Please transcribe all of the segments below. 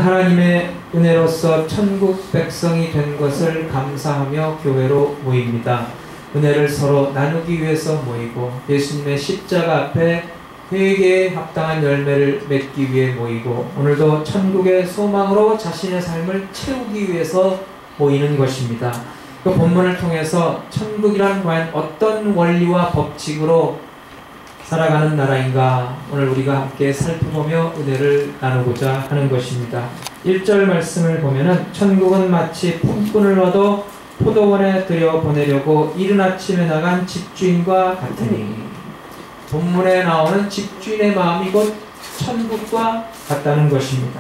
하나님의 은혜로서 천국 백성이 된 것을 감사하며 교회로 모입니다. 은혜를 서로 나누기 위해서 모이고 예수님의 십자가 앞에 회개에 합당한 열매를 맺기 위해 모이고 오늘도 천국의 소망으로 자신의 삶을 채우기 위해서 모이는 것입니다. 그 본문을 통해서 천국이란 과연 어떤 원리와 법칙으로 살아가는 나라인가 오늘 우리가 함께 살펴보며 은혜를 나누고자 하는 것입니다. 1절 말씀을 보면은 천국은 마치 품꾼을 얻어 포도원에 들여보내려고 이른 아침에 나간 집주인과 같으니 본문에 나오는 집주인의 마음이 곧 천국과 같다는 것입니다.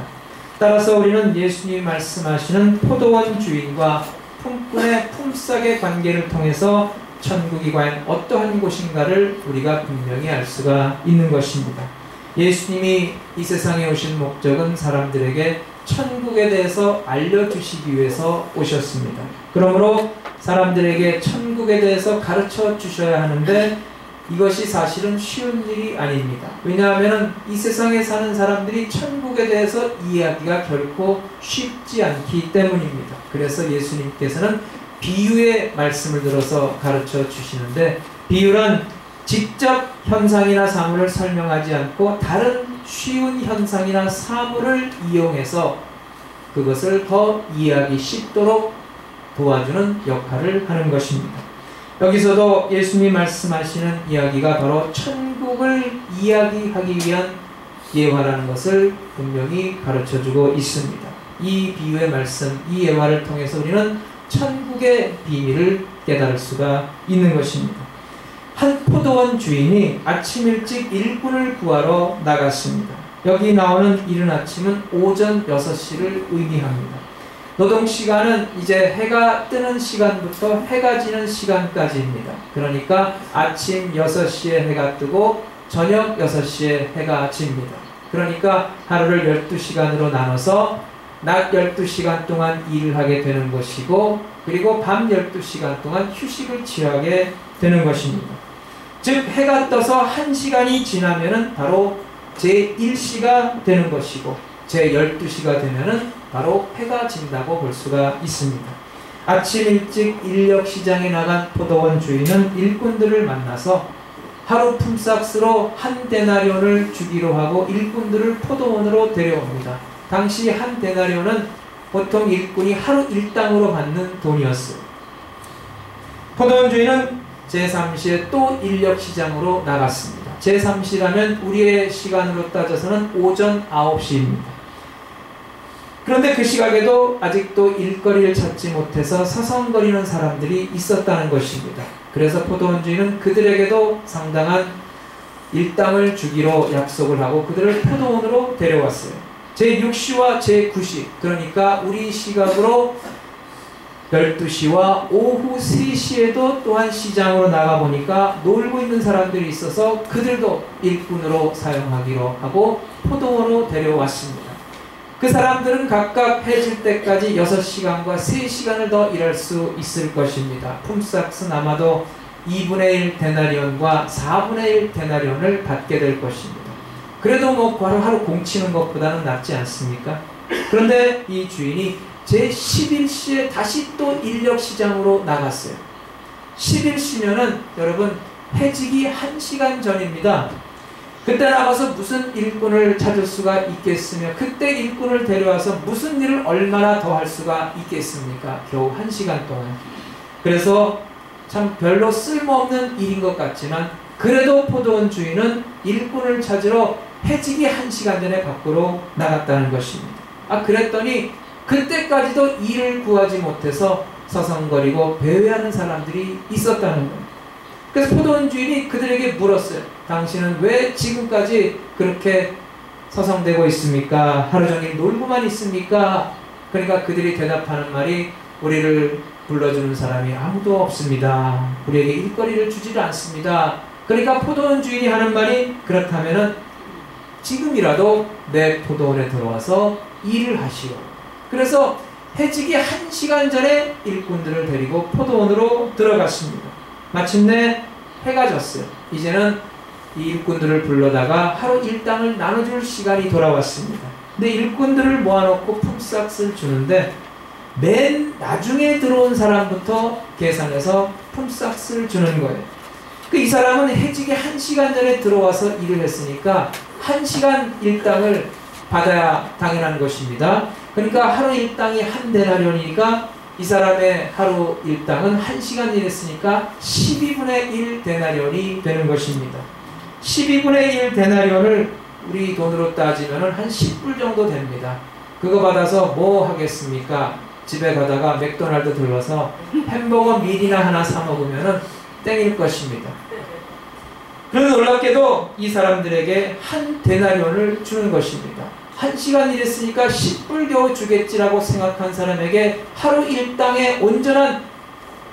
따라서 우리는 예수님이 말씀하시는 포도원 주인과 품꾼의 품삯의 관계를 통해서 천국이 과연 어떠한 곳인가를 우리가 분명히 알 수가 있는 것입니다. 예수님이 이 세상에 오신 목적은 사람들에게 천국에 대해서 알려주시기 위해서 오셨습니다. 그러므로 사람들에게 천국에 대해서 가르쳐 주셔야 하는데 이것이 사실은 쉬운 일이 아닙니다. 왜냐하면 이 세상에 사는 사람들이 천국에 대해서 이해하기가 결코 쉽지 않기 때문입니다. 그래서 예수님께서는 비유의 말씀을 들어서 가르쳐 주시는데 비유란 직접 현상이나 사물을 설명하지 않고 다른 쉬운 현상이나 사물을 이용해서 그것을 더 이해하기 쉽도록 도와주는 역할을 하는 것입니다. 여기서도 예수님이 말씀하시는 이야기가 바로 천국을 이야기하기 위한 예화라는 것을 분명히 가르쳐주고 있습니다. 이 비유의 말씀, 이 예화를 통해서 우리는 천국의 비밀을 깨달을 수가 있는 것입니다. 한 포도원 주인이 아침 일찍 일꾼을 구하러 나갔습니다. 여기 나오는 이른 아침은 오전 6시를 의미합니다. 노동시간은 이제 해가 뜨는 시간부터 해가 지는 시간까지입니다. 그러니까 아침 6시에 해가 뜨고 저녁 6시에 해가 집니다. 그러니까 하루를 12시간으로 나눠서 낮 12시간 동안 일을 하게 되는 것이고 그리고 밤 12시간 동안 휴식을 취하게 되는 것입니다. 즉 해가 떠서 1시간이 지나면은 바로 제1시가 되는 것이고 제12시가 되면은 바로 해가 진다고 볼 수가 있습니다. 아침 일찍 인력시장에 나간 포도원 주인은 일꾼들을 만나서 하루 품삯으로 한 데나리온을 주기로 하고 일꾼들을 포도원으로 데려옵니다. 당시 한 데나리온은 보통 일꾼이 하루 일당으로 받는 돈이었어요. 포도원 주인은 제3시에 또 인력시장으로 나갔습니다. 제3시라면 우리의 시간으로 따져서는 오전 9시입니다. 그런데 그 시각에도 아직도 일거리를 찾지 못해서 서성거리는 사람들이 있었다는 것입니다. 그래서 포도원 주인은 그들에게도 상당한 일당을 주기로 약속을 하고 그들을 포도원으로 데려왔어요. 제6시와 제9시 그러니까 우리 시각으로 12시와 오후 3시에도 또한 시장으로 나가보니까 놀고 있는 사람들이 있어서 그들도 일꾼으로 사용하기로 하고 포도원으로 데려왔습니다. 그 사람들은 각각 해질 때까지 6시간과 3시간을 더 일할 수 있을 것입니다. 품삯은 아마도 2분의 1 데나리온과 4분의 1 데나리온을 받게 될 것입니다. 그래도 뭐 하루 공치는 것보다는 낫지 않습니까? 그런데 이 주인이 제11시에 다시 또 인력시장으로 나갔어요. 11시면은 여러분 해지기 1시간 전입니다. 그때 나가서 무슨 일꾼을 찾을 수가 있겠으며 그때 일꾼을 데려와서 무슨 일을 얼마나 더 할 수가 있겠습니까? 겨우 1시간 동안. 그래서 참 별로 쓸모없는 일인 것 같지만 그래도 포도원 주인은 일꾼을 찾으러 해지기 1시간 전에 밖으로 나갔다는 것입니다. 그랬더니 그때까지도 일을 구하지 못해서 서성거리고 배회하는 사람들이 있었다는 거예요. 그래서 포도원 주인이 그들에게 물었어요. 당신은 왜 지금까지 그렇게 서성대고 있습니까? 하루 종일 놀고만 있습니까? 그러니까 그들이 대답하는 말이 우리를 불러주는 사람이 아무도 없습니다. 우리에게 일거리를 주지를 않습니다. 그러니까 포도원 주인이 하는 말이 그렇다면은 지금이라도 내 포도원에 들어와서 일을 하시오. 그래서 해지기 1시간 전에 일꾼들을 데리고 포도원으로 들어갔습니다. 마침내 해가 졌어요. 이제는 이 일꾼들을 불러다가 하루 일당을 나눠줄 시간이 돌아왔습니다. 근데 일꾼들을 모아놓고 품삯을 주는데 맨 나중에 들어온 사람부터 계산해서 품삯을 주는 거예요. 이 사람은 해직에 1시간 전에 들어와서 일을 했으니까 1시간 일당을 받아야 당연한 것입니다. 그러니까 하루 일당이 한 데나리온이니까 이 사람의 하루 일당은 1시간 일했으니까 12분의 1 데나리온이 되는 것입니다. 12분의 1 데나리온을 우리 돈으로 따지면 한 10불 정도 됩니다. 그거 받아서 뭐 하겠습니까? 집에 가다가 맥도날드 들러서 햄버거 밀이나 하나 사 먹으면 땡일 것입니다. 그런데 놀랍게도 이 사람들에게 한 데나리온을 주는 것입니다. 1시간 일했으니까 10불 겨우 주겠지라고 생각한 사람에게 하루 일당의 온전한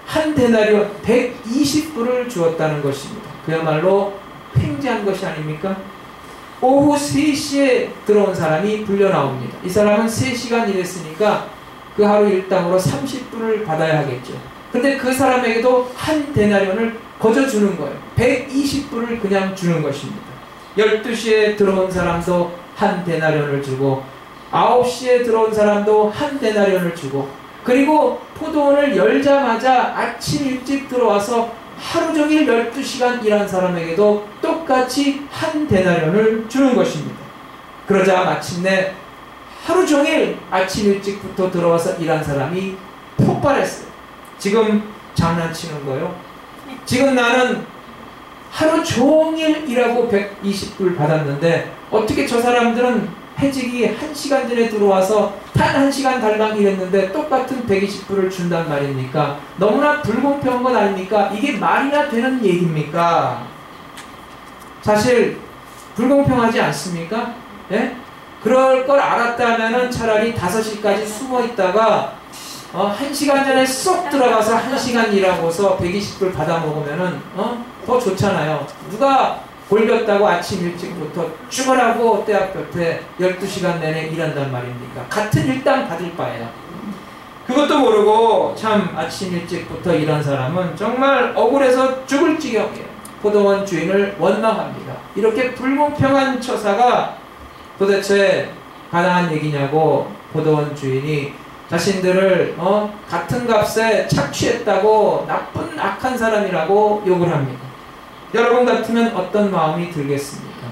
한 데나리온 120불을 주었다는 것입니다. 그야말로 횡재한 것이 아닙니까? 오후 3시에 들어온 사람이 불려 나옵니다. 이 사람은 3시간 일했으니까 그 하루 일당으로 30불을 받아야 하겠죠. 근데 그 사람에게도 한 데나리온을 거저 주는 거예요. 120불을 그냥 주는 것입니다. 12시에 들어온 사람도 한 데나리온을 주고 9시에 들어온 사람도 한 데나리온을 주고 그리고 포도원을 열자마자 아침 일찍 들어와서 하루 종일 12시간 일한 사람에게도 똑같이 한 데나리온을 주는 것입니다. 그러자 마침내 하루 종일 아침 일찍부터 들어와서 일한 사람이 폭발했어요. 지금 장난치는 거예요. 지금 나는 하루 종일 일하고 120불 받았는데 어떻게 저 사람들은 해직이 1시간 전에 들어와서 단 1시간 달랑 일했는데 똑같은 120불을 준단 말입니까? 너무나 불공평한 건 아닙니까? 이게 말이나 되는 얘기입니까? 사실 불공평하지 않습니까? 예? 그럴 걸 알았다면 차라리 5시까지 숨어 있다가 1시간 전에 쏙 들어가서 1시간 일하고서 120불 받아 먹으면 더 좋잖아요. 누가 골렸다고 아침 일찍부터 죽으라고 때 앞에 12시간 내내 일한단 말입니까? 같은 일당 받을 바에요. 그것도 모르고 참 아침 일찍부터 일한 사람은 정말 억울해서 죽을 지경이에요. 포도원 주인을 원망합니다. 이렇게 불공평한 처사가 도대체 가능한 얘기냐고 포도원 주인이 자신들을 같은 값에 착취했다고 나쁜 악한 사람이라고 욕을 합니다. 여러분 같으면 어떤 마음이 들겠습니까?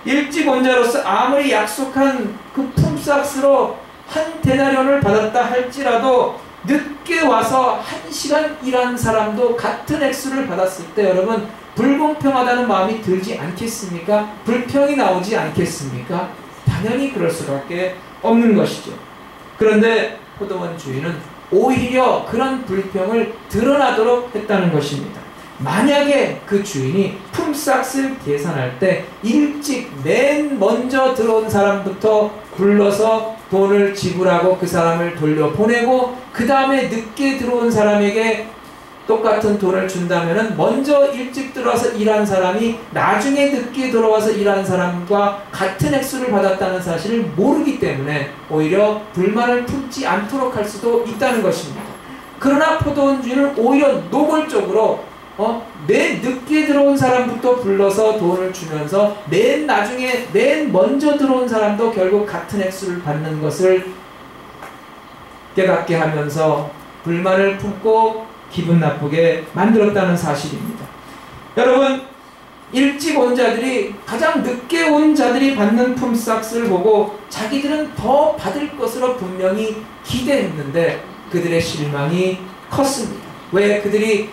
일찍 온 자로서 아무리 약속한 그 품삯으로 한 데나리온을 받았다 할지라도 늦게 와서 1시간 일한 사람도 같은 액수를 받았을 때 여러분 불공평하다는 마음이 들지 않겠습니까? 불평이 나오지 않겠습니까? 당연히 그럴 수밖에 없는 것이죠. 그런데 포도원 주인은 오히려 그런 불평을 드러나도록 했다는 것입니다. 만약에 그 주인이 품삯을 계산할 때 일찍 맨 먼저 들어온 사람부터 불러서 돈을 지불하고 그 사람을 돌려보내고 그 다음에 늦게 들어온 사람에게 똑같은 돈을 준다면 먼저 일찍 들어와서 일한 사람이 나중에 늦게 들어와서 일한 사람과 같은 액수를 받았다는 사실을 모르기 때문에 오히려 불만을 품지 않도록 할 수도 있다는 것입니다. 그러나 포도원 주인은 오히려 노골적으로 맨 늦게 들어온 사람부터 불러서 돈을 주면서 맨 나중에 맨 먼저 들어온 사람도 결국 같은 액수를 받는 것을 깨닫게 하면서 불만을 품고 기분 나쁘게 만들었다는 사실입니다. 여러분, 일찍 온 자들이 가장 늦게 온 자들이 받는 품삯을 보고 자기들은 더 받을 것으로 분명히 기대했는데 그들의 실망이 컸습니다. 왜 그들이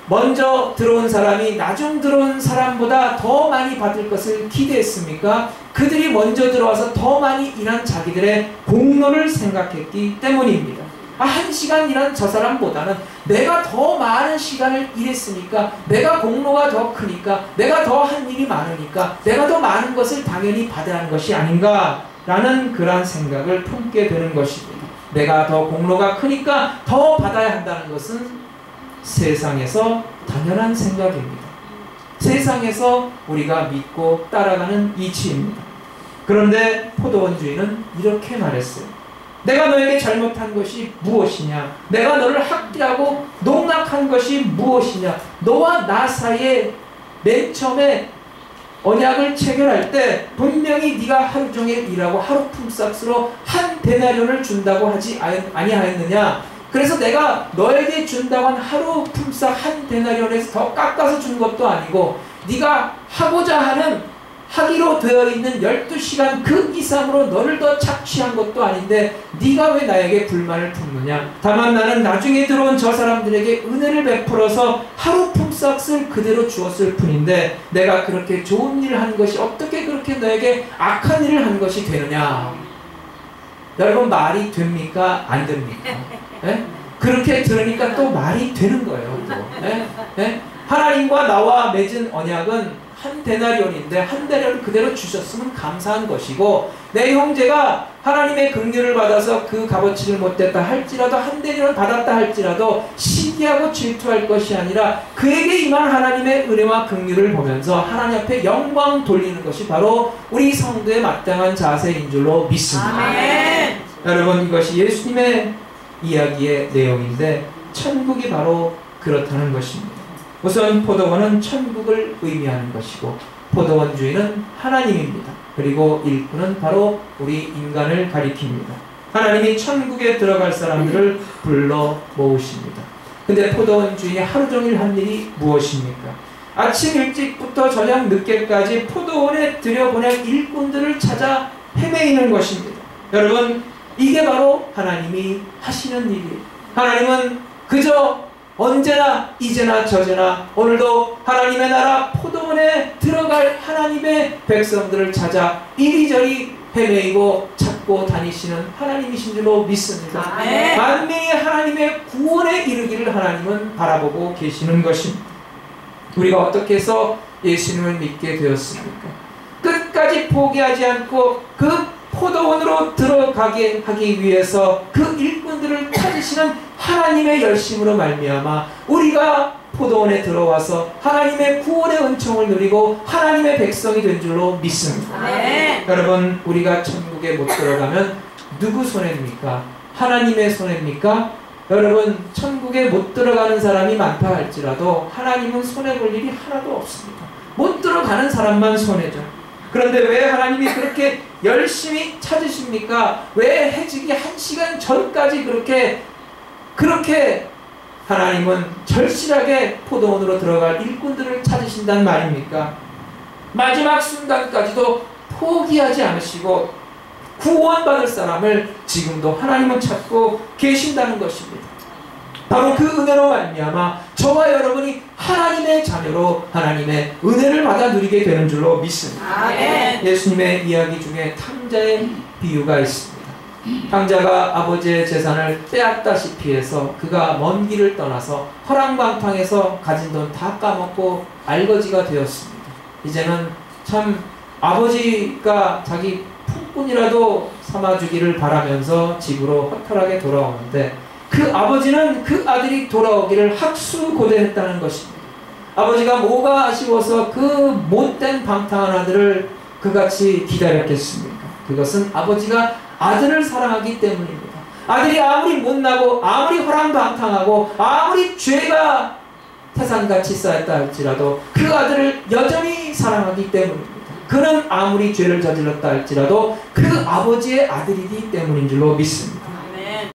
먼저 들어온 사람이 나중 들어온 사람보다 더 많이 받을 것을 기대했습니까? 그들이 먼저 들어와서 더 많이 일한 자기들의 공로를 생각했기 때문입니다. 1시간 일한 저 사람보다는 내가 더 많은 시간을 일했으니까 내가 공로가 더 크니까 내가 더 한 일이 많으니까 내가 더 많은 것을 당연히 받아야 하는 것이 아닌가 라는 그러한 생각을 품게 되는 것입니다. 내가 더 공로가 크니까 더 받아야 한다는 것은 세상에서 당연한 생각입니다. 세상에서 우리가 믿고 따라가는 이치입니다. 그런데 포도원 주인은 이렇게 말했어요. 내가 너에게 잘못한 것이 무엇이냐? 내가 너를 학대하고 농락한 것이 무엇이냐? 너와 나 사이에 맨 처음에 언약을 체결할 때 분명히 네가 하루 종일 일하고 하루 품삯으로 한 데나리온을 준다고 하지 아니하였느냐. 그래서 내가 너에게 준다고 한 하루 품삯 한 데나리온에서 더 깎아서 준 것도 아니고 네가 하고자 하는 하기로 되어 있는 12시간 그 이상으로 너를 더 착취한 것도 아닌데 네가 왜 나에게 불만을 품느냐. 다만 나는 나중에 들어온 저 사람들에게 은혜를 베풀어서 하루 품삯을 그대로 주었을 뿐인데 내가 그렇게 좋은 일을 한 것이 어떻게 그렇게 너에게 악한 일을 한 것이 되느냐. 여러분 말이 됩니까? 안 됩니까? 예? 그렇게 들으니까 또 말이 되는 거예요. 또. 예? 예? 하나님과 나와 맺은 언약은 한 데나리온인데 한 데나리온을 그대로 주셨으면 감사한 것이고 내 형제가 하나님의 긍휼을 받아서 그 값어치를 못했다 할지라도 한 데나리온 받았다 할지라도 시기하고 질투할 것이 아니라 그에게 임한 하나님의 은혜와 긍휼을 보면서 하나님 앞에 영광 돌리는 것이 바로 우리 성도의 마땅한 자세인 줄로 믿습니다. 아멘. 여러분 이것이 예수님의 이야기의 내용인데 천국이 바로 그렇다는 것입니다. 우선 포도원은 천국을 의미하는 것이고 포도원 주인은 하나님입니다. 그리고 일꾼은 바로 우리 인간을 가리킵니다. 하나님이 천국에 들어갈 사람들을 불러 모으십니다. 근데 포도원 주인이 하루 종일 한 일이 무엇입니까? 아침 일찍부터 저녁 늦게까지 포도원에 들여보낼 일꾼들을 찾아 헤매이는 것입니다. 여러분 이게 바로 하나님이 하시는 일이에요. 하나님은 그저 언제나 이제나 저제나 오늘도 하나님의 나라 포도원에 들어갈 하나님의 백성들을 찾아 이리저리 헤매이고 찾고 다니시는 하나님이신 줄로 믿습니다. 만민이 하나님의 구원에 이르기를 하나님은 바라보고 계시는 것입니다. 우리가 어떻게 해서 예수님을 믿게 되었습니까? 끝까지 포기하지 않고 그 포도원으로 들어가게 하기 위해서 그 일꾼들을 찾으시는 하나님의 열심으로 말미암아 우리가 포도원에 들어와서 하나님의 구원의 은총을 누리고 하나님의 백성이 된 줄로 믿습니다. 네. 여러분 우리가 천국에 못 들어가면 누구 손해입니까? 하나님의 손해입니까? 여러분 천국에 못 들어가는 사람이 많다 할지라도 하나님은 손해볼 일이 하나도 없습니다. 못 들어가는 사람만 손해죠. 그런데 왜 하나님이 그렇게 열심히 찾으십니까? 왜 해지기 1시간 전까지 그렇게 하나님은 절실하게 포도원으로 들어갈 일꾼들을 찾으신단 말입니까? 마지막 순간까지도 포기하지 않으시고 구원받을 사람을 지금도 하나님은 찾고 계신다는 것입니다. 바로 그 은혜로 말미암아 저와 여러분이 하나님의 자녀로 하나님의 은혜를 받아 누리게 되는 줄로 믿습니다. 아멘. 예수님의 이야기 중에 탕자의 비유가 있습니다. 탕자가 아버지의 재산을 빼앗다시피 해서 그가 먼 길을 떠나서 허랑방탕해서 가진 돈 다 까먹고 알거지가 되었습니다. 이제는 참 아버지가 자기 품꾼이라도 삼아주기를 바라면서 집으로 허탈하게 돌아오는데 그 아버지는 그 아들이 돌아오기를 학수고대했다는 것입니다. 아버지가 뭐가 아쉬워서 그 못된 방탕한 아들을 그같이 기다렸겠습니까? 그것은 아버지가 아들을 사랑하기 때문입니다. 아들이 아무리 못나고 아무리 허랑방탕하고 아무리 죄가 태산같이 쌓였다 할지라도 그 아들을 여전히 사랑하기 때문입니다. 그는 아무리 죄를 저질렀다 할지라도 그 아버지의 아들이기 때문인 줄로 믿습니다.